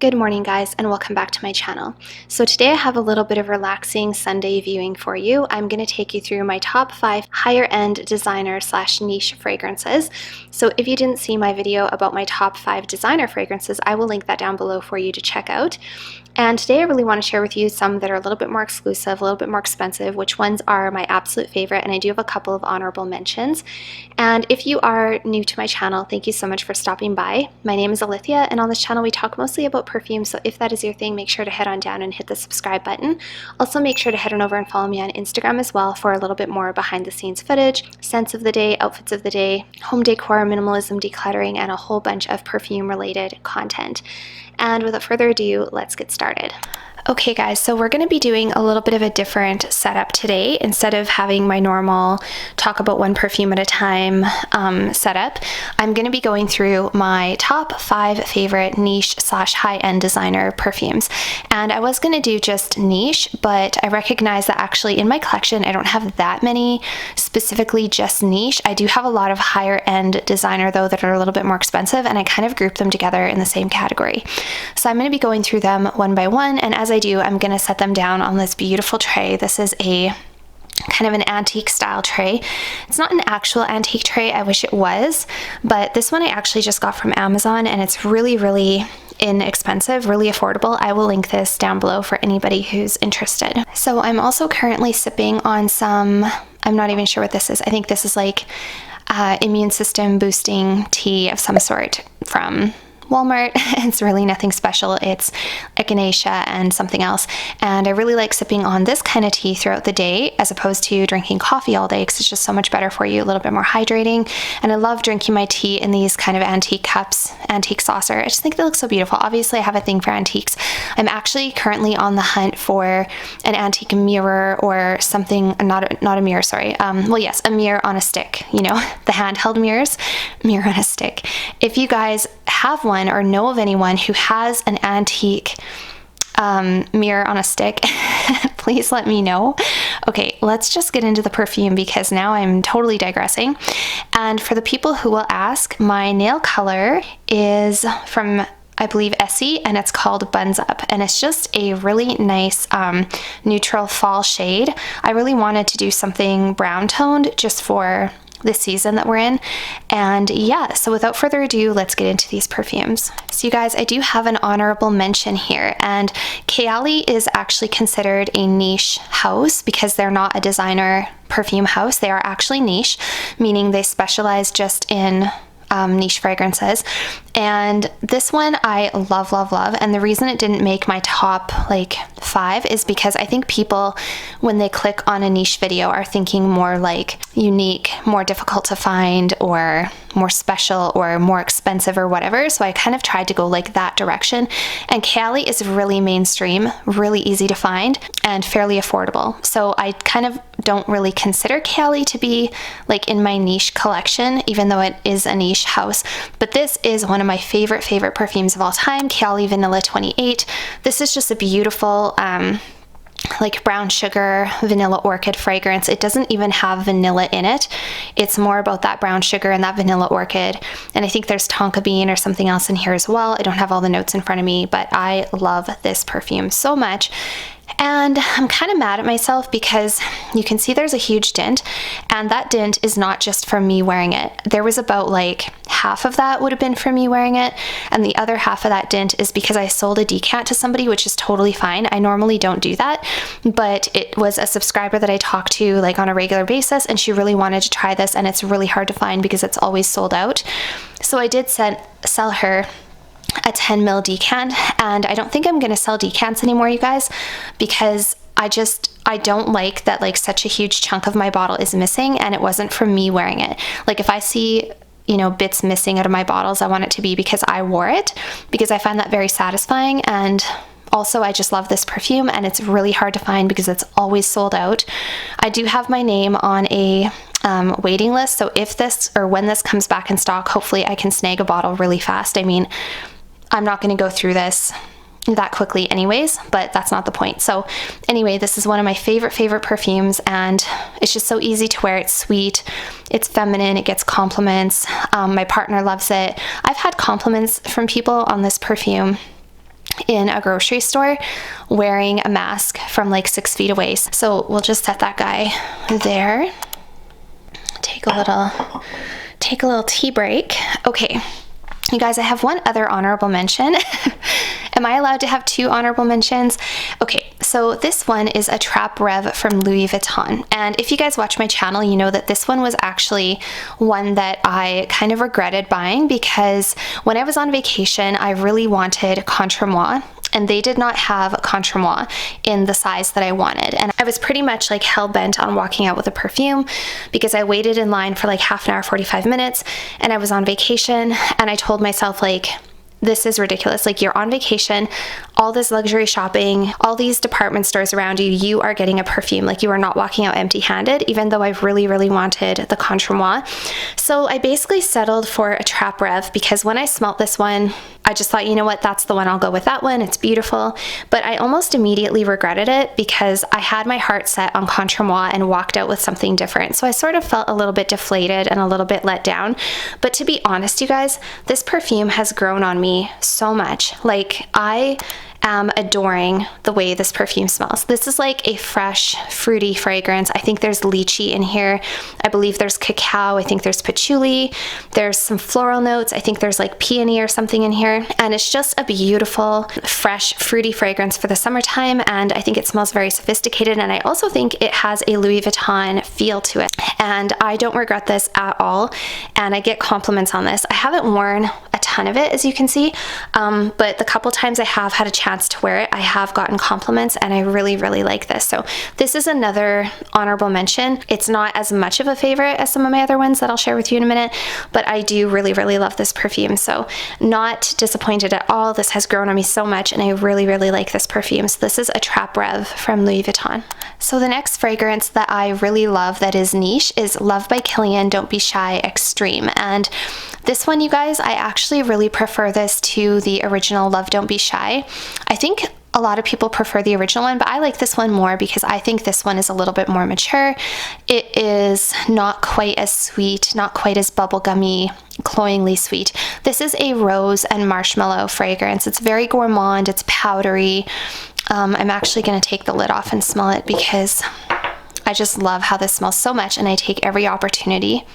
Good morning guys, and welcome back to my channel. So today I have a little bit of relaxing Sunday viewing for you. I'm going to take you through my top 5 higher end designer / niche fragrances. So if you didn't see my video about my top 5 designer fragrances, I will link that down below for you to check out. And today I really want to share with you some that are a little bit more exclusive, a little bit more expensive, which ones are my absolute favorite, and I do have a couple of honorable mentions. And if you are new to my channel, thank you so much for stopping by. My name is Alithia, and on this channel we talk mostly about perfume, so if that is your thing, make sure to head on down and hit the subscribe button. Also make sure to head on over and follow me on Instagram as well for a little bit more behind the scenes footage, scents of the day, outfits of the day, home decor, minimalism, decluttering, and a whole bunch of perfume related content. And without further ado, let's get started. Okay guys, so we're going to be doing a little bit of a different setup today. Instead of having my normal talk about one perfume at a time setup, I'm going to be going through my top 5 favorite niche / high-end designer perfumes. And I was going to do just niche, but I recognize that actually in my collection I don't have that many specifically just niche. I do have a lot of higher end designer though that are a little bit more expensive, and I kind of group them together in the same category. So I'm going to be going through them one by one, and as I do, I'm going to set them down on this beautiful tray. This is a kind of an antique style tray. It's not an actual antique tray, I wish it was, but this one I actually just got from Amazon, and it's really inexpensive, really affordable. I will link this down below for anybody who's interested. So I'm also currently sipping on some, I'm not even sure what this is. I think this is like immune system boosting tea of some sort from Walmart. It's really nothing special. It's echinacea and something else, and I really like sipping on this kind of tea throughout the day as opposed to drinking coffee all day, because it's just so much better for you, a little bit more hydrating. And I love drinking my tea in these kind of antique cups, antique saucer. I just think they look so beautiful. Obviously I have a thing for antiques. I'm actually currently on the hunt for an antique mirror or something, not a mirror, sorry. Well, yes, a mirror on a stick, you know, the handheld mirrors, mirror on a stick. If you guys have one or know of anyone who has an antique mirror on a stick, please let me know. Okay, let's just get into the perfume because now I'm totally digressing. And for the people who will ask, my nail color is from, I believe, Essie, and it's called Buns Up, and it's just a really nice neutral fall shade. I really wanted to do something brown toned just for the season that we're in. And yeah, so without further ado, let's get into these perfumes. So you guys, I do have an honorable mention here, and Kilian is actually considered a niche house because they're not a designer perfume house. They are actually niche, meaning they specialize just in niche fragrances. And this one I love, and the reason it didn't make my top like 5 is because I think people, when they click on a niche video, are thinking more like unique, more difficult to find, or more special, or more expensive, or whatever. So I kind of tried to go like that direction. And Kilian is really mainstream, really easy to find, and fairly affordable. So I kind of don't really consider Kilian to be like in my niche collection, even though it is a niche house. But this is one of my favorite perfumes of all time, Kilian Vanilla 28. This is just a beautiful like brown sugar vanilla orchid fragrance. It doesn't even have vanilla in it. It's more about that brown sugar and that vanilla orchid. And I think there's tonka bean or something else in here as well. I don't have all the notes in front of me, but I love this perfume so much. And I'm kind of mad at myself because you can see there's a huge dent, and that dent is not just from me wearing it. There was about like half of that would have been from me wearing it, and the other half of that dent is because I sold a decant to somebody, which is totally fine. I normally don't do that, but it was a subscriber that I talk to like on a regular basis, and she really wanted to try this, and it's really hard to find because it's always sold out. So I did sell her a 10 ml decant, and I don't think I'm gonna sell decants anymore, you guys, because I don't like that like such a huge chunk of my bottle is missing, and it wasn't from me wearing it. Like if I see, you know, bits missing out of my bottles, I want it to be because I wore it, because I find that very satisfying. And also I just love this perfume, and it's really hard to find because it's always sold out. I do have my name on a waiting list, so if this or when this comes back in stock, hopefully I can snag a bottle really fast. I mean, I'm not going to go through this that quickly anyways, but that's not the point. So anyway, this is one of my favorite perfumes, and it's just so easy to wear. It's sweet, it's feminine, it gets compliments. My partner loves it. I've had compliments from people on this perfume in a grocery store wearing a mask from like 6 feet away. So we'll just set that guy there. Take a little tea break. Okay, you guys, I have one other honorable mention. Am I allowed to have 2 honorable mentions? Okay, so this one is a Trap Rev from Louis Vuitton. And if you guys watch my channel, you know that this one was actually one that I kind of regretted buying, because when I was on vacation, I really wanted Contre, and they did not have Contre in the size that I wanted. And I was pretty much like hell-bent on walking out with a perfume, because I waited in line for like half an hour, 45 minutes, and I was on vacation, and I told myself, like, this is ridiculous. Like, you're on vacation, all this luxury shopping, all these department stores around you, you are getting a perfume. Like, you are not walking out empty-handed, even though I really, really wanted the Contre Moi. So I basically settled for a Trap Rev, because when I smelt this one, I just thought, you know what, that's the one, I'll go with that one. It's beautiful. But I almost immediately regretted it, because I had my heart set on Contre Moi and walked out with something different. So I sort of felt a little bit deflated and a little bit let down. But to be honest, you guys, this perfume has grown on me so much. Like, I am adoring the way this perfume smells. This is like a fresh, fruity fragrance. I think there's lychee in here. I believe there's cacao. I think there's patchouli. There's some floral notes. I think there's like peony or something in here. And it's just a beautiful, fresh, fruity fragrance for the summertime. And I think it smells very sophisticated. And I also think it has a Louis Vuitton feel to it. And I don't regret this at all. And I get compliments on this. I haven't worn a ton of it, as you can see, but the couple times I have had a chance to wear it, I have gotten compliments, and I really, really like this. So this is another honorable mention. It's not as much of a favorite as some of my other ones that I'll share with you in a minute, but I do really, really love this perfume. So not disappointed at all. This has grown on me so much, and I really, really like this perfume. So this is a Trap Rev from Louis Vuitton. So the next fragrance that I really love that is niche is Love by Kilian Don't Be Shy Extreme. And this one, you guys, I actually really prefer this to the original Love Don't Be Shy. I think a lot of people prefer the original one, but I like this one more because I think this one is a little bit more mature. It is not quite as sweet, not quite as bubblegummy, cloyingly sweet. This is a rose and marshmallow fragrance. It's very gourmand, it's powdery. I'm actually going to take the lid off and smell it because I just love how this smells so much, and I take every opportunity.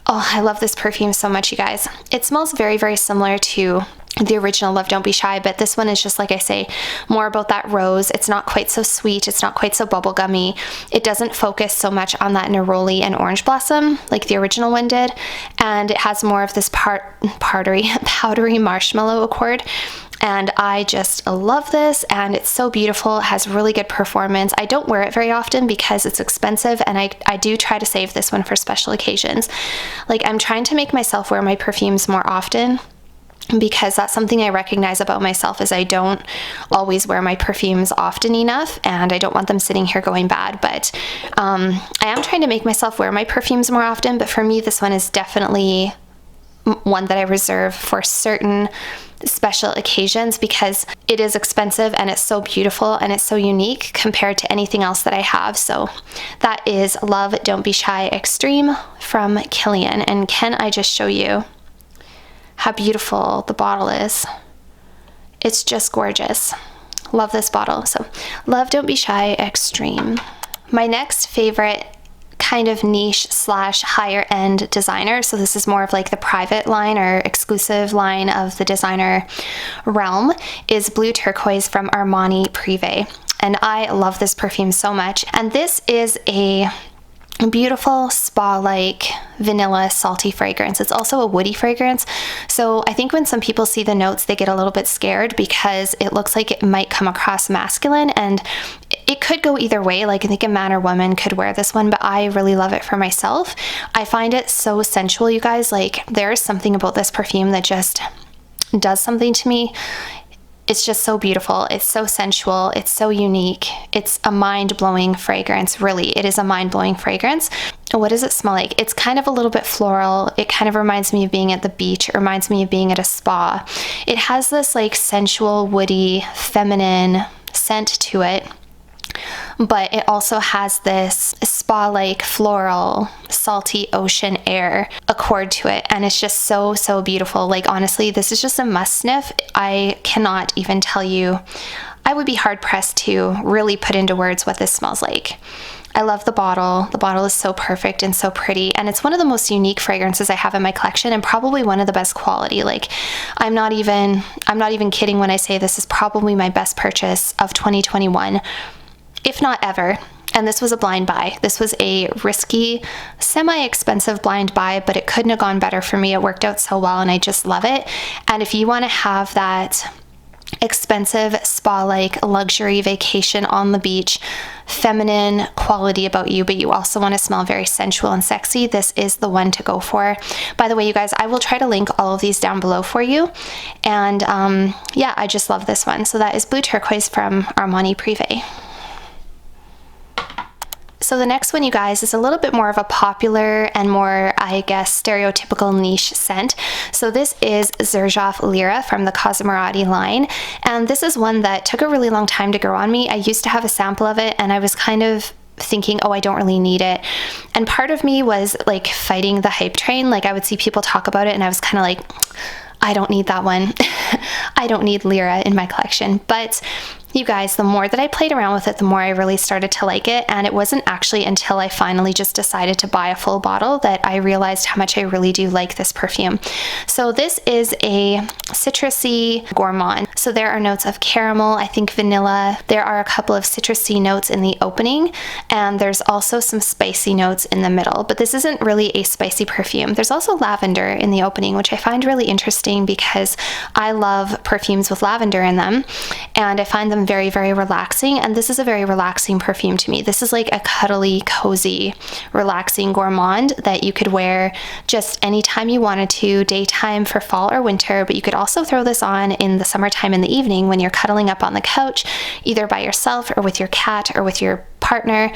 Oh, I love this perfume so much, you guys. It smells very, very similar to the original Love Don't Be Shy, but this one is just, like I say, more about that rose. It's not quite so sweet. It's not quite so bubblegummy. It doesn't focus so much on that neroli and orange blossom like the original one did. And it has more of this powdery marshmallow accord. And I just love this, and it's so beautiful. It has really good performance. I don't wear it very often because it's expensive, and I do try to save this one for special occasions. Like, I'm trying to make myself wear my perfumes more often, because that's something I recognize about myself, is I don't always wear my perfumes often enough, and I don't want them sitting here going bad. But I am trying to make myself wear my perfumes more often, but for me, this one is definitely one that I reserve for certain special occasions, because it is expensive and it's so beautiful and it's so unique compared to anything else that I have. So that is Love Don't Be Shy Extreme from Kilian. And can I just show you how beautiful the bottle is? It's just gorgeous. Love this bottle. So Love Don't Be Shy Extreme. My next favorite kind of niche slash higher end designer, so this is more of like the private line or exclusive line of the designer realm, is Blue Turquoise from Armani Prive. And I love this perfume so much. And this is a beautiful spa-like vanilla salty fragrance. It's also a woody fragrance. So I think when some people see the notes, they get a little bit scared because it looks like it might come across masculine, and it could go either way. Like, I think a man or woman could wear this one, but I really love it for myself. I find it so sensual, you guys. Like, there is something about this perfume that just does something to me. It's just so beautiful. It's so sensual. It's so unique. It's a mind-blowing fragrance, really. It is a mind-blowing fragrance. What does it smell like? It's kind of a little bit floral. It kind of reminds me of being at the beach. It reminds me of being at a spa. It has this like sensual, woody, feminine scent to it. but it also has this spa-like floral, salty ocean air accord to it, and it's just so, so beautiful. Like, honestly, this is just a must sniff. I cannot even tell you. I would be hard pressed to really put into words what this smells like. I love the bottle. The bottle is so perfect and so pretty, and it's one of the most unique fragrances I have in my collection, and probably one of the best quality. Like, I'm not even kidding when I say this is probably my best purchase of 2021, if not ever. And this was a blind buy. This was a risky, semi-expensive blind buy, but it couldn't have gone better for me. It worked out so well, and I just love it. And if you want to have that expensive spa-like luxury vacation on the beach, feminine quality about you, but you also want to smell very sensual and sexy, this is the one to go for. By the way, you guys, I will try to link all of these down below for you. And yeah, I just love this one. So that is Blue Turquoise from Armani Prive. So the next one, you guys, is a little bit more of a popular and more, I guess, stereotypical niche scent. So this is Xerjoff Lira from the codymarieb line. And this is one that took a really long time to grow on me. I used to have a sample of it, and I was kind of thinking, oh, I don't really need it. And part of me was like fighting the hype train. Like, I would see people talk about it, and I was kind of like, I don't need that one. I don't need Lira in my collection. But you guys, the more that I played around with it, the more I really started to like it. And it wasn't actually until I finally just decided to buy a full bottle that I realized how much I really do like this perfume. So this is a citrusy gourmand. So there are notes of caramel, I think vanilla. There are a couple of citrusy notes in the opening, and there's also some spicy notes in the middle. But this isn't really a spicy perfume. There's also lavender in the opening, which I find really interesting because I love perfumes with lavender in them, and I find them very, very relaxing. And this is a very relaxing perfume to me. This is like a cuddly, cozy, relaxing gourmand that you could wear just anytime you wanted to, daytime, for fall or winter, but you could also throw this on in the summertime in the evening when you're cuddling up on the couch, either by yourself or with your cat or with your partner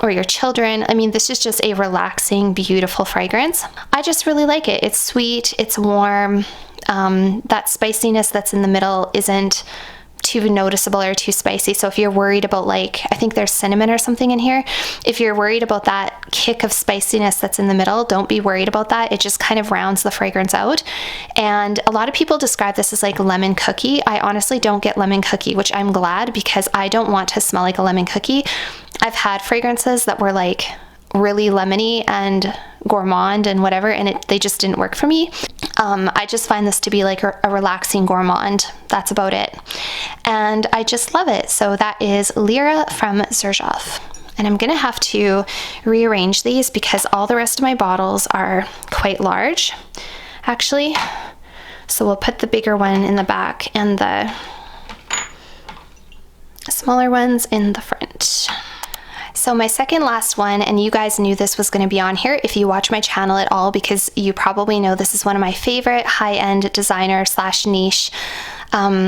or your children. I mean, this is just a relaxing, beautiful fragrance. I just really like it. It's sweet, it's warm. That spiciness that's in the middle isn't too noticeable or too spicy. So if you're worried about, like, I think there's cinnamon or something in here, if you're worried about that kick of spiciness that's in the middle, don't be worried about that. It just kind of rounds the fragrance out. And a lot of people describe this as like lemon cookie. I honestly don't get lemon cookie, which I'm glad, because I don't want to smell like a lemon cookie. I've had fragrances that were like really lemony and gourmand and whatever, and they just didn't work for me. I just find this to be like a relaxing gourmand. That's about it. And I just love it. So that is Lira from Xerjoff. And I'm gonna have to rearrange these because all the rest of my bottles are quite large, actually. So we'll put the bigger one in the back and the smaller ones in the front. So my second last one, and you guys knew this was going to be on here if you watch my channel at all, because you probably know this is one of my favorite high-end designer / niche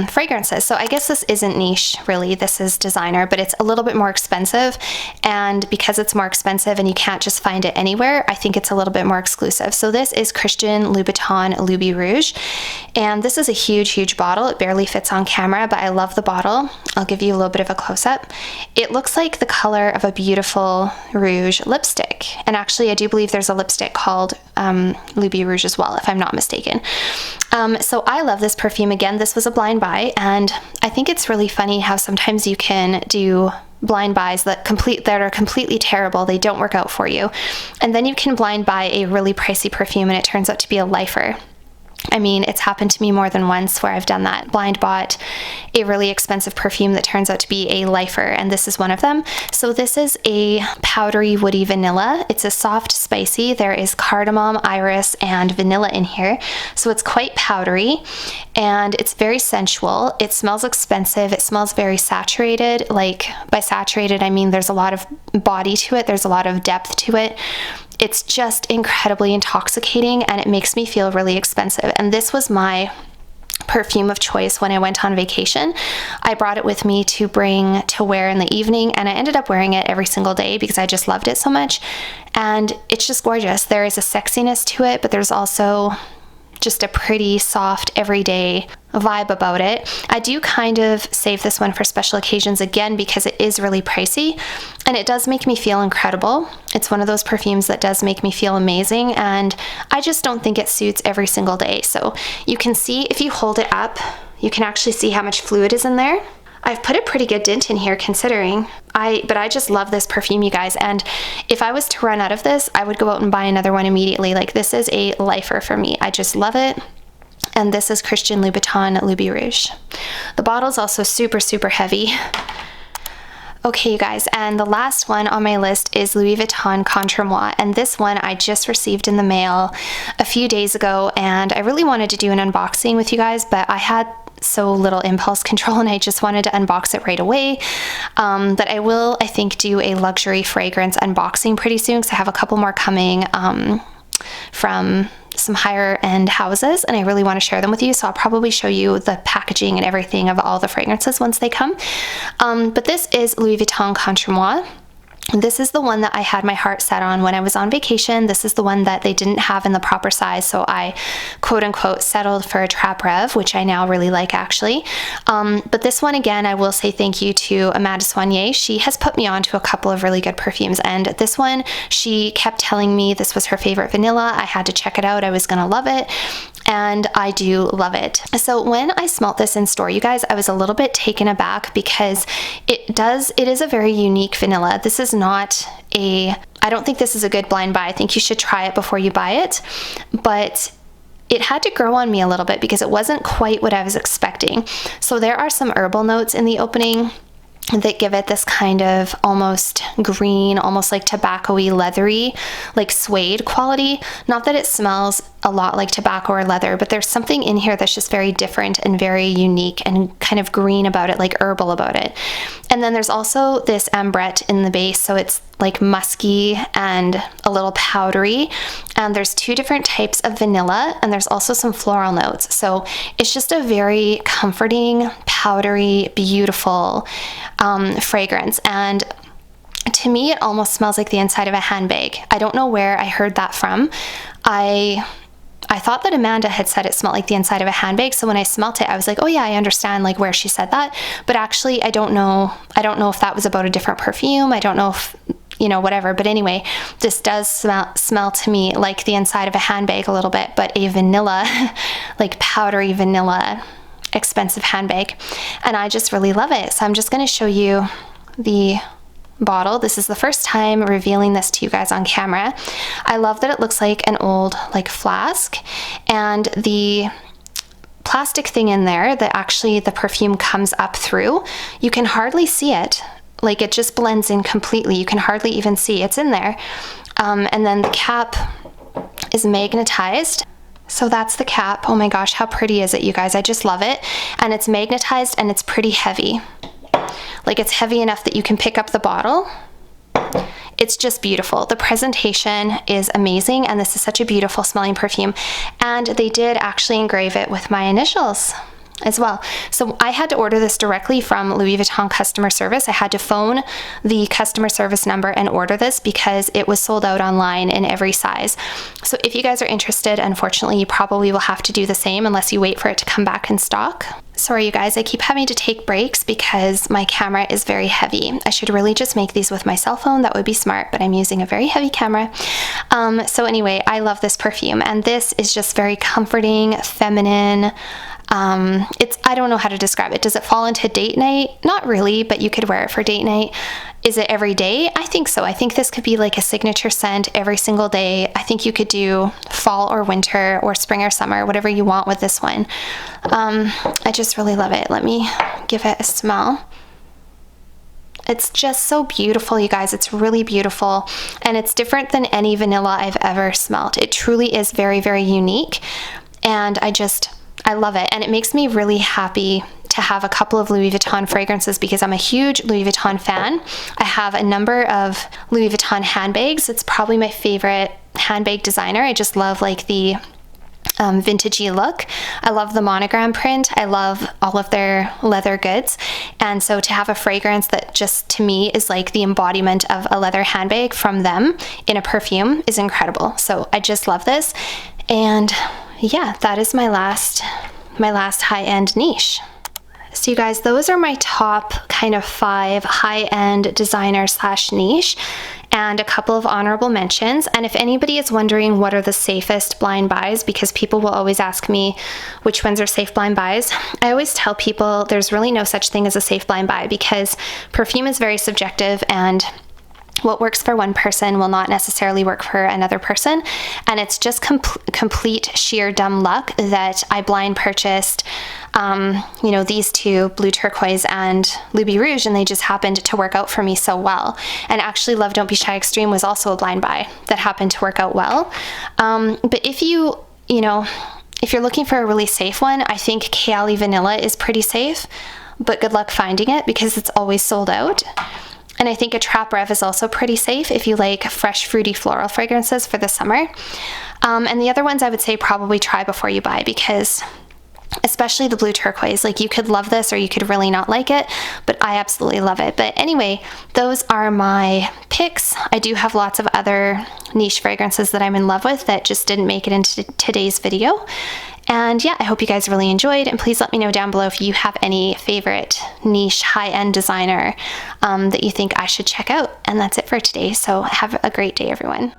fragrances. So I guess this isn't niche really, this is designer, but it's a little bit more expensive, and because it's more expensive and you can't just find it anywhere, I think it's a little bit more exclusive. So this is Christian Louboutin LoubiRouge, and this is a huge bottle. It barely fits on camera, but I love the bottle. I'll give you a little bit of a close-up. It looks like the color of a beautiful rouge lipstick, and actually I do believe there's a lipstick called LoubiRouge as well, if I'm not mistaken. So I love this perfume. Again, this was a blind buy, and I think it's really funny how sometimes you can do blind buys that are completely terrible. They don't work out for you, and then you can blind buy a really pricey perfume and it turns out to be a lifer. I mean, it's happened to me more than once where I've done that. Blind bought a really expensive perfume that turns out to be a lifer, and this is one of them. So this is a powdery woody vanilla. It's a soft spicy. There is cardamom, iris, and vanilla in here. So it's quite powdery, and it's very sensual. It smells expensive. It smells very saturated. Like, by saturated, I mean there's a lot of body to it. There's a lot of depth to it. It's just incredibly intoxicating, and it makes me feel really expensive. And this was my perfume of choice when I went on vacation. I brought it with me to bring to wear in the evening, and I ended up wearing it every single day because I just loved it so much. And it's just gorgeous. There is a sexiness to it, but there's also just a pretty soft everyday vibe about it. I do kind of save this one for special occasions again because it is really pricey and it does make me feel incredible. It's one of those perfumes that does make me feel amazing, and I just don't think it suits every single day. So you can see, if you hold it up, you can actually see how much fluid is in there. I've put a pretty good dent in here considering, but I just love this perfume, you guys, and if I was to run out of this, I would go out and buy another one immediately. Like, this is a lifer for me. I just love it. And this is Christian Louboutin LoubiRouge. The bottle's also super, super heavy. Okay, you guys, and the last one on my list is Louis Vuitton Contre, and this one I just received in the mail a few days ago, and I really wanted to do an unboxing with you guys, but I had so little impulse control and I just wanted to unbox it right away. But I will, I think, do a luxury fragrance unboxing pretty soon because I have a couple more coming from some higher end houses and I really want to share them with you, so I'll probably show you the packaging and everything of all the fragrances once they come. But this is Louis Vuitton Contre Moi. This is the one that I had my heart set on when I was on vacation. This is the one that they didn't have in the proper size, so I quote unquote settled for a Trap Rev, which I now really like actually. But this one, again, I will say thank you to Amanda Soignier. She has put me on to a couple of really good perfumes, and this one, she kept telling me this was her favorite vanilla. I had to check it out. I was gonna love it. And I do love it. So when I smelt this in store, you guys, I was a little bit taken aback because it is a very unique vanilla. This is not I don't think this is a good blind buy. I think you should try it before you buy it, but it had to grow on me a little bit because it wasn't quite what I was expecting. So there are some herbal notes in the opening that give it this kind of almost green, almost like tobacco-y, leathery, like suede quality. Not that it smells a lot like tobacco or leather, but there's something in here that's just very different and very unique and kind of green about it, like herbal about it. And then there's also this ambrette in the base, so it's like musky and a little powdery. And there's two different types of vanilla, and there's also some floral notes. So it's just a very comforting, powdery, beautiful fragrance. And to me, it almost smells like the inside of a handbag. I don't know where I heard that from. I thought that Amanda had said it smelled like the inside of a handbag, so when I smelt it, I was like, oh yeah, I understand like where she said that, but actually I don't know if that was about a different perfume. I don't know if, you know, whatever, but anyway, this does smell to me like the inside of a handbag a little bit, but a vanilla, like powdery vanilla, expensive handbag, and I just really love it. So I'm just going to show you the bottle. This is the first time revealing this to you guys on camera. I love that it looks like an old like flask, and the plastic thing in there that actually the perfume comes up through, you can hardly see it. Like, it just blends in completely. You can hardly even see it's in there. And then the cap is magnetized. So that's the cap. Oh my gosh, how pretty is it, you guys? I just love it. And it's magnetized and it's pretty heavy. Like, it's heavy enough that you can pick up the bottle. It's just beautiful. The presentation is amazing, and this is such a beautiful smelling perfume. And they did actually engrave it with my initials as well. So I had to order this directly from Louis Vuitton customer service. I had to phone the customer service number and order this because it was sold out online in every size. So if you guys are interested, unfortunately, you probably will have to do the same unless you wait for it to come back in stock. Sorry, you guys, I keep having to take breaks because my camera is very heavy. I should really just make these with my cell phone. That would be smart, but I'm using a very heavy camera. So anyway, I love this perfume, and this is just very comforting, feminine. I don't know how to describe it. Does it fall into date night? Not really, but you could wear it for date night. Is it every day? I think so. I think this could be like a signature scent every single day. I think you could do fall or winter or spring or summer, whatever you want with this one. I just really love it. Let me give it a smell. It's just so beautiful, you guys. It's really beautiful, and it's different than any vanilla I've ever smelled. It truly is very, very unique, and I love it, and it makes me really happy to have a couple of Louis Vuitton fragrances because I'm a huge Louis Vuitton fan. I have a number of Louis Vuitton handbags. It's probably my favorite handbag designer. I just love like the vintagey look. I love the monogram print. I love all of their leather goods. And so to have a fragrance that just to me is like the embodiment of a leather handbag from them in a perfume is incredible. So I just love this. And yeah, that is my last high-end niche. So you guys, those are my top kind of 5 high-end designer slash niche, and a couple of honorable mentions. And if anybody is wondering what are the safest blind buys, because people will always ask me which ones are safe blind buys, I always tell people there's really no such thing as a safe blind buy, because perfume is very subjective, and what works for one person will not necessarily work for another person. And it's just complete sheer dumb luck that I blind purchased, you know, these two, Blue Turquoise and LoubiRouge, and they just happened to work out for me so well. And actually Love Don't Be Shy Extreme was also a blind buy that happened to work out well. But if you know, if you're looking for a really safe one, I think Kayali Vanilla is pretty safe, but good luck finding it because it's always sold out. And I think a Trap Rev is also pretty safe if you like fresh, fruity, floral fragrances for the summer. And the other ones I would say probably try before you buy, because especially the Blue Turquoise, like you could love this or you could really not like it, but I absolutely love it. But anyway, those are my picks. I do have lots of other niche fragrances that I'm in love with that just didn't make it into today's video. And yeah, I hope you guys really enjoyed, and please let me know down below if you have any favorite niche high-end designer that you think I should check out. And that's it for today, so have a great day, everyone.